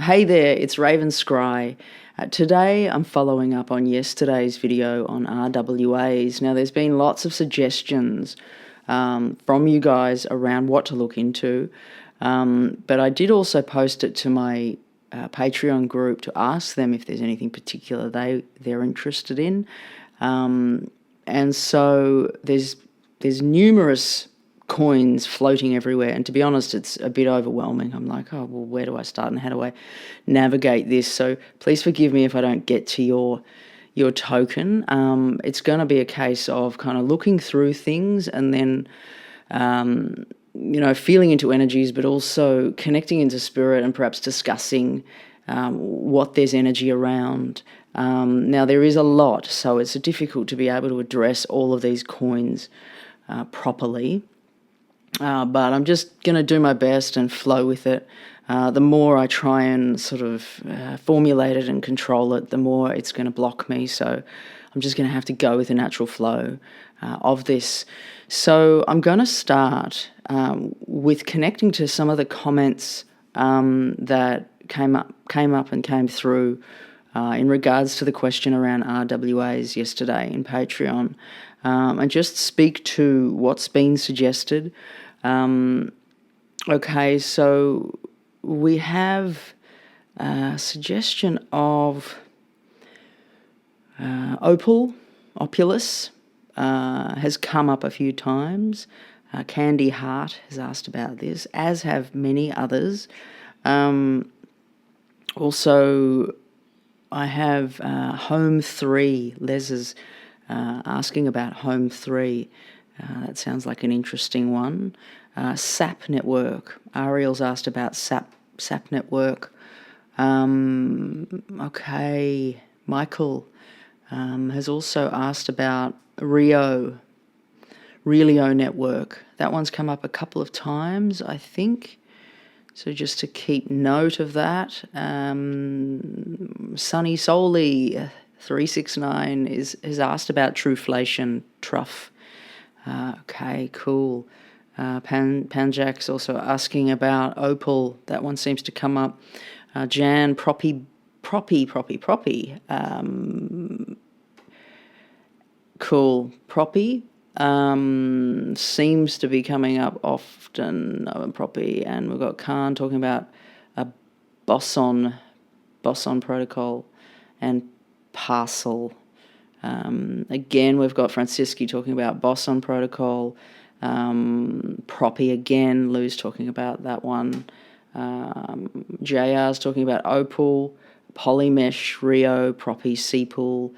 Hey there, it's Raven Scry. Today I'm following up on yesterday's video on RWAs. Now there's been lots of suggestions from you guys around what to look into, but I did also post it to my Patreon group to ask them if there's anything particular they're interested in. And so there's numerous coins floating everywhere, and to be honest, it's a bit overwhelming. I'm like, oh well, where do I start and how do I navigate this? So please forgive me if I don't get to your token. It's going to be a case of kind of looking through things and then feeling into energies, but also connecting into spirit and perhaps discussing what there's energy around. Now there is a lot, so it's difficult to be able to address all of these coins properly. But I'm just going to do my best and flow with it. The more I try and sort of formulate it and control it, the more it's going to block me. So I'm just going to have to go with the natural flow of this. So I'm going to start with connecting to some of the comments that came up and came through in regards to the question around RWAs yesterday in Patreon, and just speak to what's been suggested. Okay, so we have a suggestion of Opulus has come up a few times. Candy Heart has asked about this, as have many others. Also, I have Home 3. Les is asking about Home 3. That sounds like an interesting one. SAP Network. Ariel's asked about SAP Network. Okay. Michael has also asked about Relio Network. That one's come up a couple of times, I think. So just to keep note of that. Sunny Solely 369 has asked about Truflation, Truff. Okay, cool. Panjak's also asking about Opal. That one seems to come up. Jan, Proppy. Cool. Proppy seems to be coming up often. Proppy, and we've got Khan talking about a Bosson Protocol and Parcel. Again, we've got Francisci talking about Bosson Protocol. Proppy again, Lou's talking about that one. JR's talking about Opal, Polymesh, Rio, Proppy, Seapool.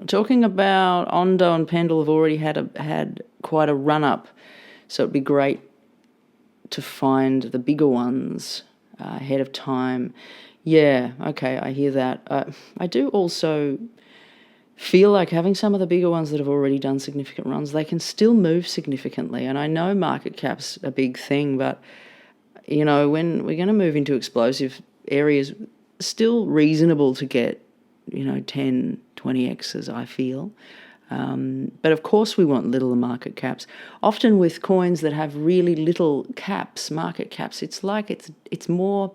Talking about Ondo and Pendle have already had quite a run up, so it'd be great to find the bigger ones ahead of time. Yeah, okay, I hear that. I do also feel like having some of the bigger ones that have already done significant runs, they can still move significantly. And I know market cap's a big thing, but, when we're going to move into explosive areas, still reasonable to get, 10, 20x's, I feel. But of course we want littler market caps. Often with coins that have really little market caps, it's like it's more...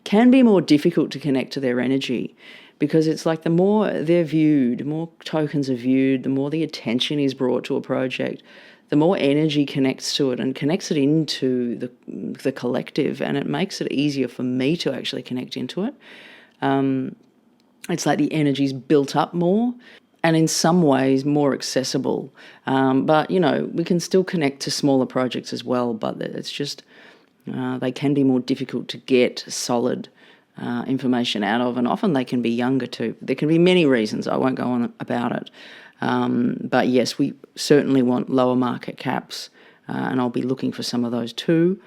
can be more difficult to connect to their energy, because it's like the more they're viewed, the more tokens are viewed, the more the attention is brought to a project, the more energy connects to it and connects it into the collective, and it makes it easier for me to actually connect into it. It's like the energy's built up more and in some ways more accessible. But, we can still connect to smaller projects as well, but it's just... they can be more difficult to get solid information out of, and often they can be younger too. There can be many reasons. I won't go on about it. But yes, we certainly want lower market caps, and I'll be looking for some of those too.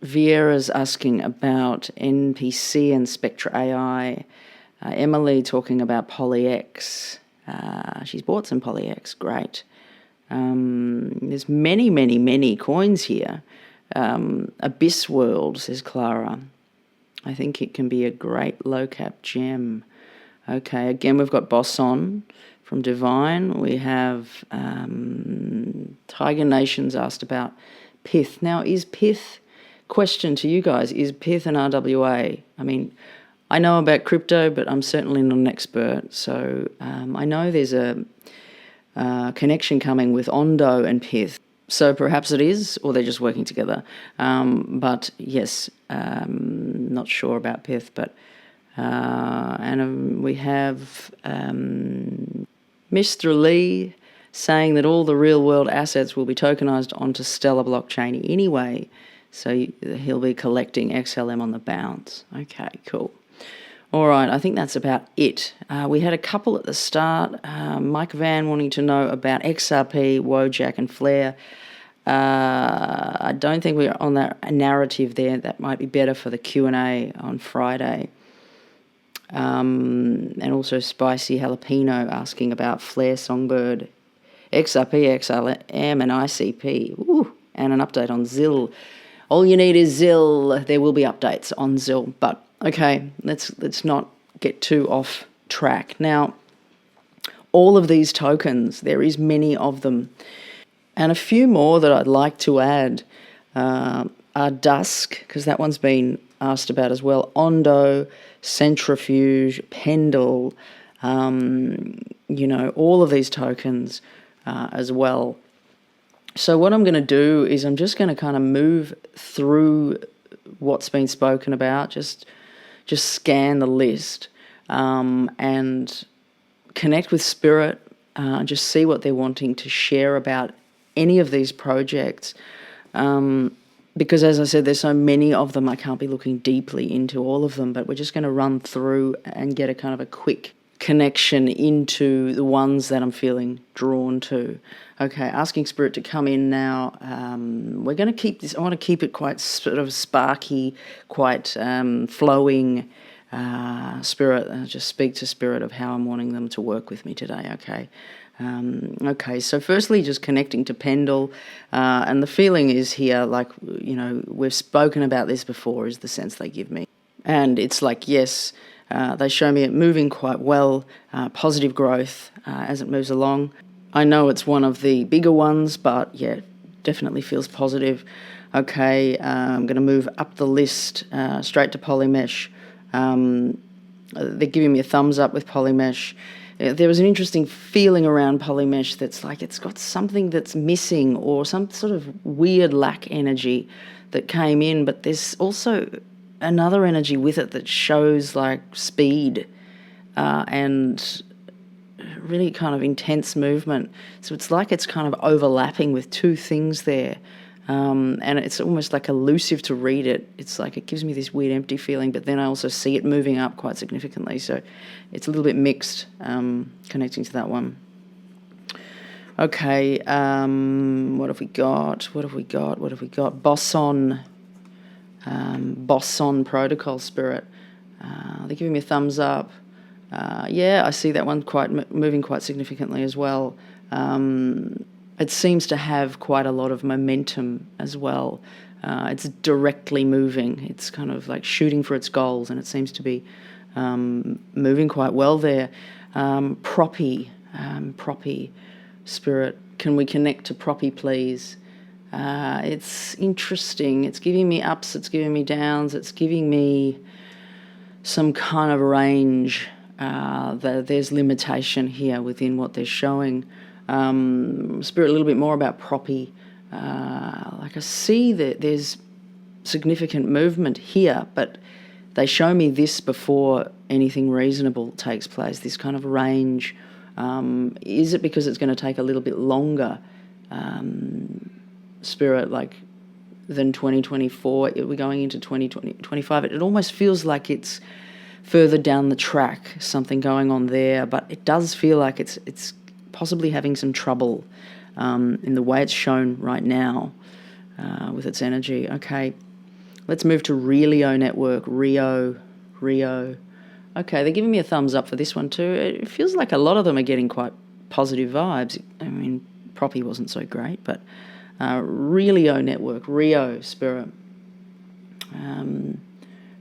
Vieira's asking about NPC and Spectra AI. Emily talking about PolyX. She's bought some PolyX. Great. There's many coins here. Abyss World, says Clara. I think it can be a great low-cap gem. Okay, again, we've got Bosson from Divine. We have Tiger Nations asked about Pith. Now, is Pith, question to you guys, is Pith an RWA? I mean, I know about crypto, but I'm certainly not an expert. So I know there's a connection coming with Ondo and Pith. So perhaps it is, or they're just working together. But yes, not sure about Pith. But and we have Mr. Lee saying that all the real-world assets will be tokenized onto Stellar blockchain anyway. So he'll be collecting XLM on the bounce. Okay, cool. All right, I think that's about it. We had a couple at the start. Mike Van wanting to know about XRP, Wojak and Flare. I don't think we're on that narrative there. That might be better for the Q&A on Friday. And also Spicy Jalapeno asking about Flare, Songbird, XRP, XLM and ICP. Ooh, and an update on Zill. All you need is Zill. There will be updates on Zill. But, okay, let's not get too off track. Now, all of these tokens, there is many of them. And a few more that I'd like to add are Dusk, because that one's been asked about as well. Ondo, Centrifuge, Pendle, all of these tokens as well. So what I'm going to do is I'm just going to kind of move through what's been spoken about, just scan the list and connect with Spirit, just see what they're wanting to share about any of these projects. Because as I said, there's so many of them, I can't be looking deeply into all of them, but we're just going to run through and get a kind of a quick connection into the ones that I'm feeling drawn to. Okay, asking Spirit to come in now. We're going to keep this, I want to keep it quite sort of sparky, quite flowing. Spirit, just speak to Spirit of how I'm wanting them to work with me today, okay? Okay, so firstly, just connecting to Pendle, and the feeling is here, like, we've spoken about this before, is the sense they give me. And it's like, yes, they show me it moving quite well, positive growth as it moves along. I know it's one of the bigger ones, but yeah, definitely feels positive. Okay, I'm going to move up the list straight to Polymesh. They're giving me a thumbs up with Polymesh. There was an interesting feeling around Polymesh that's like it's got something that's missing or some sort of weird lack energy that came in, but there's also another energy with it that shows like speed and really kind of intense movement. So it's like it's kind of overlapping with two things there. And it's almost like elusive to read it. It's like it gives me this weird empty feeling, but then I also see it moving up quite significantly. So it's a little bit mixed connecting to that one. Okay, what have we got? Bosson Protocol Spirit. They're giving me a thumbs up. Yeah, I see that one moving quite significantly as well. It seems to have quite a lot of momentum as well. It's directly moving. It's kind of like shooting for its goals, and it seems to be moving quite well there. Proppy Spirit. Can we connect to Proppy, please? It's interesting. It's giving me ups. It's giving me downs. It's giving me some kind of range. There's limitation here within what they're showing. Spirit a little bit more about Proppy. Like I see that there's significant movement here, but they show me this before anything reasonable takes place, this kind of range. Is it because it's going to take a little bit longer, Spirit, like than 2024? We're going into 2025. It almost feels like it's further down the track, something going on there, but it does feel like it's possibly having some trouble in the way it's shown right now with its energy. Okay, let's move to Relio Network. Rio. Okay, they're giving me a thumbs up for this one too. It feels like a lot of them are getting quite positive vibes. I mean, Proppy wasn't so great, but Relio Network, Rio Spirit.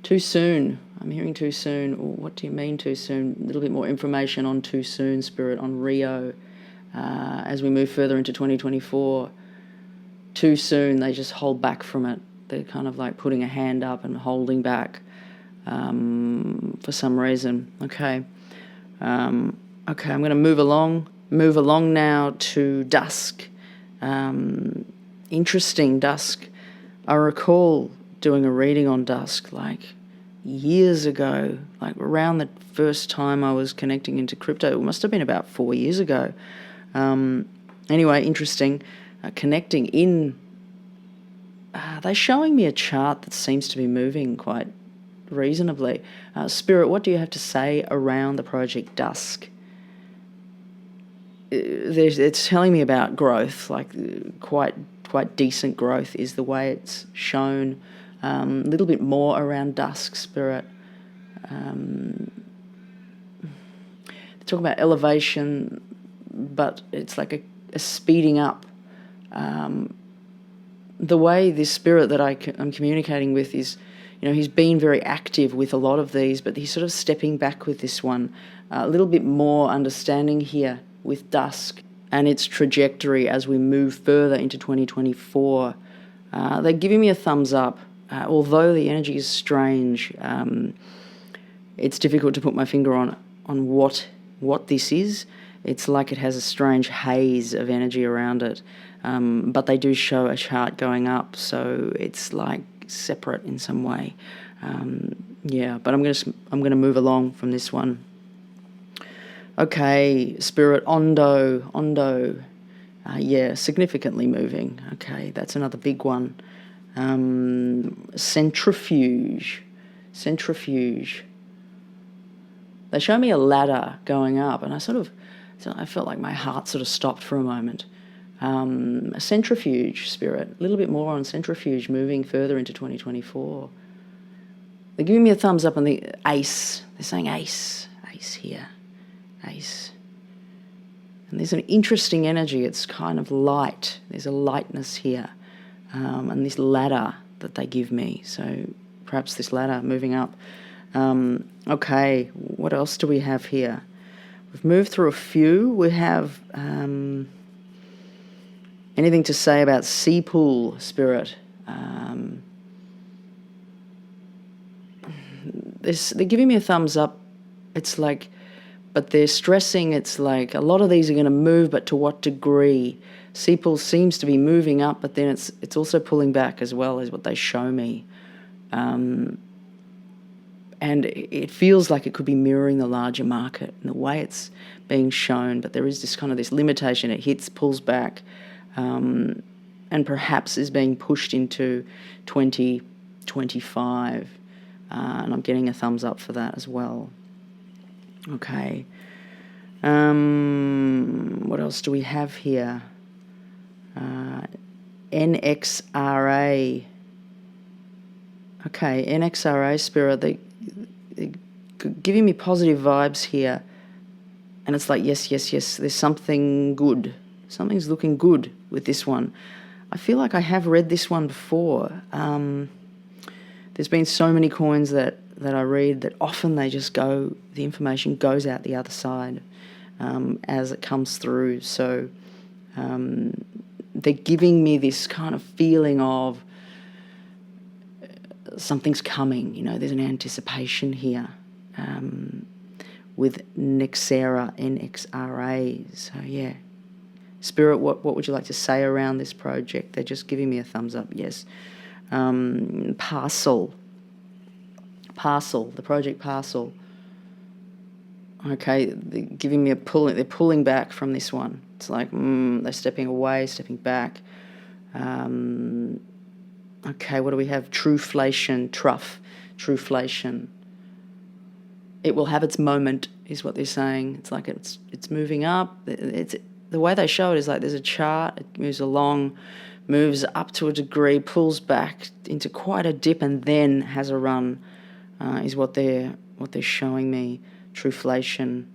Too soon. I'm hearing too soon. What do you mean too soon? A little bit more information on too soon, Spirit, on Rio, as we move further into 2024. too soon, they just hold back from it. They're kind of like putting a hand up and holding back for some reason. Okay. Okay, I'm going to move along now to Dusk. Interesting, Dusk. I recall doing a reading on Dusk like years ago, like around the first time I was connecting into crypto. It must have been about 4 years ago. Anyway, interesting. Connecting in, they're showing me a chart that seems to be moving quite reasonably. Spirit, what do you have to say around the project Dusk? It's telling me about growth, like quite decent growth is the way it's shown. A little bit more around Dusk Spirit. They talk about elevation, but it's like a speeding up. The way this spirit that I'm communicating with is, he's been very active with a lot of these, but he's sort of stepping back with this one. A little bit more understanding here with Dusk and its trajectory as we move further into 2024. They're giving me a thumbs up. Although the energy is strange, it's difficult to put my finger on what this is. It's like it has a strange haze of energy around it. But they do show a chart going up, so it's like separate in some way. But I'm gonna move along from this one. Okay, Spirit, Ondo, significantly moving. Okay, that's another big one. Centrifuge. They show me a ladder going up, and I felt like my heart sort of stopped for a moment. A centrifuge, Spirit, a little bit more on centrifuge moving further into 2024. They're giving me a thumbs up on the ace. They're saying ace here, ace. And there's an interesting energy. It's kind of light. There's a lightness here. And this ladder that they give me. So perhaps this ladder moving up. Okay, what else do we have here? We've moved through a few. We have anything to say about sea pool, Spirit? They're giving me a thumbs up. It's like, but they're stressing it's like a lot of these are going to move, but to what degree? Sea pool seems to be moving up, but then it's also pulling back as well, is what they show me. And it feels like it could be mirroring the larger market in the way it's being shown, but there is this limitation. It hits, pulls back, and perhaps is being pushed into 2025. And I'm getting a thumbs up for that as well. Okay. What else do we have here? NXRA. Okay, NXRA, Spirit, they're giving me positive vibes here. And it's like, yes, there's something good. Something's looking good with this one. I feel like I have read this one before. There's been so many coins that I read that often the information goes out the other side as it comes through. So they're giving me this kind of feeling of something's coming. There's an anticipation here with NXRA. So, yeah. Spirit, what would you like to say around this project? They're just giving me a thumbs up, yes. Parcel, the project Parcel. Okay, they're giving me they're pulling back from this one. It's like, they're stepping away, stepping back. Okay, what do we have? Truflation. It will have its moment, is what they're saying. It's like it's moving up. It's the way they show it is like there's a chart. It moves along, moves up to a degree, pulls back into quite a dip, and then has a run. Is what they're showing me. Truflation.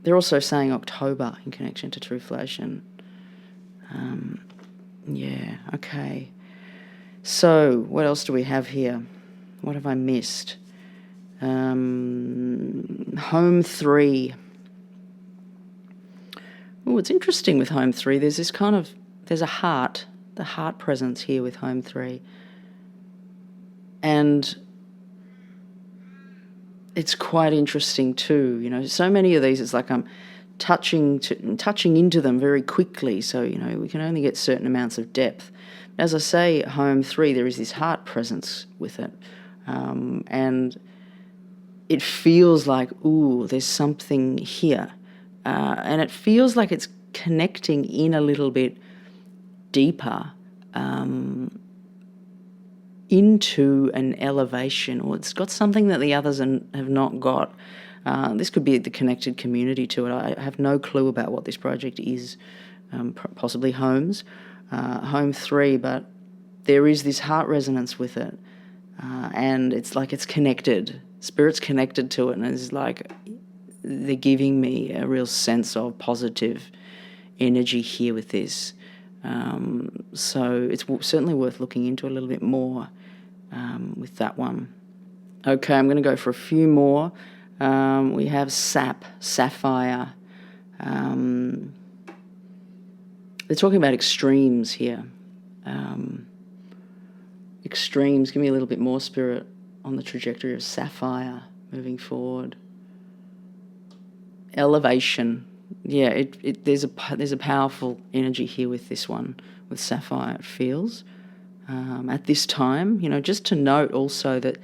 They're also saying October in connection to truflation. Okay. So, what else do we have here? What have I missed? Home 3. Oh, it's interesting with Home 3. There's there's a heart, the heart presence here with home 3. And it's quite interesting too, you know, so many of these, it's like I'm touching into them very quickly, so, you know, we can only get certain amounts of depth. As I say, home 3, there is this heart presence with it, and it feels like, ooh, there's something here, and it feels like it's connecting in a little bit deeper into an elevation, or it's got something that the others have not got. This could be the connected community to it. I have no clue about what this project is, possibly homes, home 3, but there is this heart resonance with it, and it's like it's connected. Spirit's connected to it, and it's like they're giving me a real sense of positive energy here with this. So it's certainly worth looking into a little bit more with that one. Okay, I'm going to go for a few more. We have Sapphire. They're talking about extremes here. Extremes, give me a little bit more, Spirit, on the trajectory of Sapphire moving forward. Elevation. Yeah, there's a powerful energy here with this one, with Sapphire, it feels. At this time, you know, just to note also that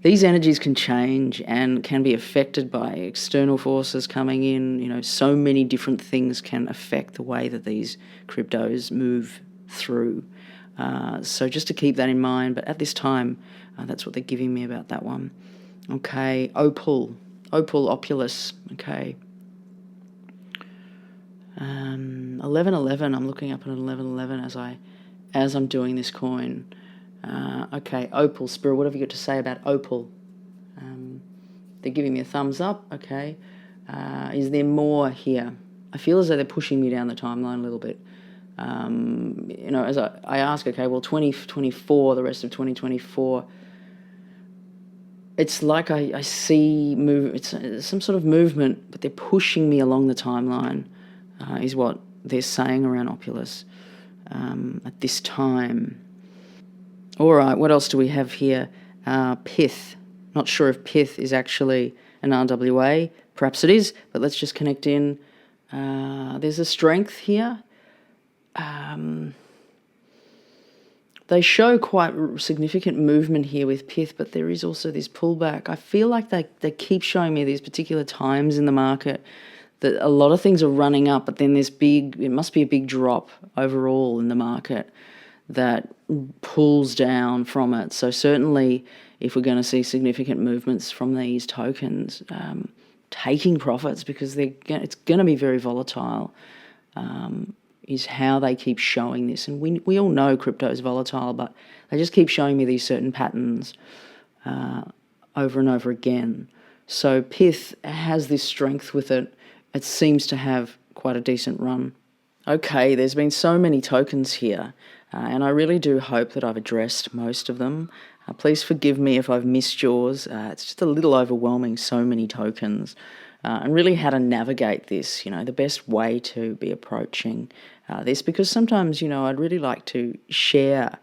these energies can change and can be affected by external forces coming in. You know, so many different things can affect the way that these cryptos move through. So just to keep that in mind. But at this time, that's what they're giving me about that one. Okay, Opal Opulus. Okay. 1111. I'm looking up at 1111 as I'm doing this coin. Okay, Opal Spirit. What have you got to say about Opal? They're giving me a thumbs up. Okay. Is there more here? I feel as though they're pushing me down the timeline a little bit. You know, as I ask, okay, well, 2024, the rest of 2024, it's like I see it's some sort of movement, but they're pushing me along the timeline, is what they're saying around Opulus at this time. All right, what else do we have here? Pith. Not sure if Pith is actually an RWA. Perhaps it is, but let's just connect in. There's a strength here. They show quite significant movement here with Pith, but there is also this pullback. I feel like they keep showing me these particular times in the market that a lot of things are running up, but then it must be a big drop overall in the market that pulls down from it. So certainly if we're going to see significant movements from these tokens, taking profits, because it's going to be very volatile, is how they keep showing this. And we all know crypto is volatile, but they just keep showing me these certain patterns over and over again. So Pith has this strength with it. It seems to have quite a decent run. Okay, there's been so many tokens here, and I really do hope that I've addressed most of them. Please forgive me if I've missed yours. It's just a little overwhelming, so many tokens. And really how to navigate this, you know, the best way to be approaching this, because sometimes, you know, I'd really like to share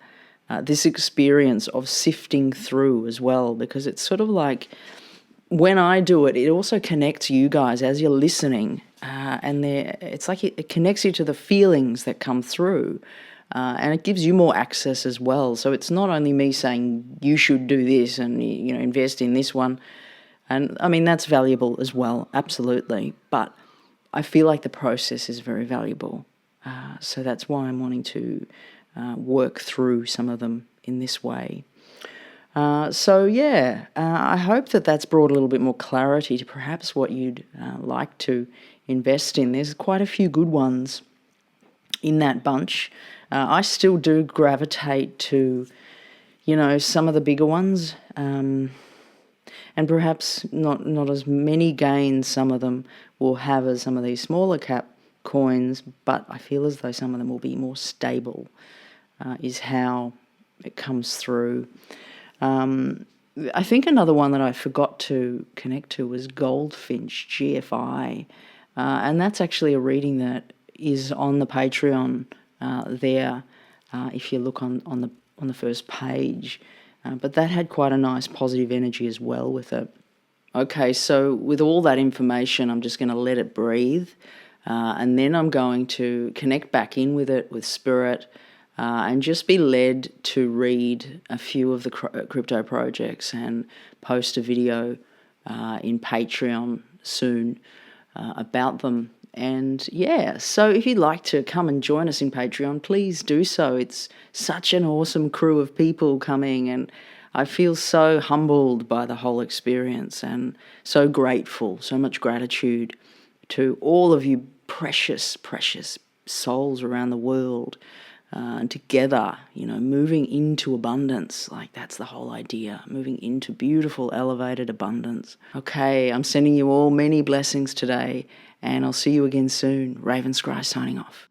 this experience of sifting through as well, because it's sort of like when I do it, it also connects you guys as you're listening, and it's like it connects you to the feelings that come through, and it gives you more access as well. So it's not only me saying you should do this and, you know, invest in this one. And I mean, that's valuable as well, absolutely. But I feel like the process is very valuable. So that's why I'm wanting to work through some of them in this way. I hope that that's brought a little bit more clarity to perhaps what you'd like to invest in. There's quite a few good ones in that bunch. I still do gravitate to, you know, some of the bigger ones. And perhaps not as many gains some of them will have as some of these smaller cap coins, but I feel as though some of them will be more stable, is how it comes through. I think another one that I forgot to connect to was Goldfinch, GFI, and that's actually a reading that is on the Patreon there if you look on the first page. But that had quite a nice positive energy as well with it. Okay, so with all that information, I'm just going to let it breathe. And then I'm going to connect back in with it, with Spirit, and just be led to read a few of the crypto projects and post a video in Patreon soon about them. And yeah, so if you'd like to come and join us in Patreon, please do so. It's such an awesome crew of people coming, and I feel so humbled by the whole experience and so grateful, so much gratitude to all of you precious, precious souls around the world. And together, moving into abundance. Like, that's the whole idea, moving into beautiful, elevated abundance. Okay, I'm sending you all many blessings today, and I'll see you again soon. Raven Scry signing off.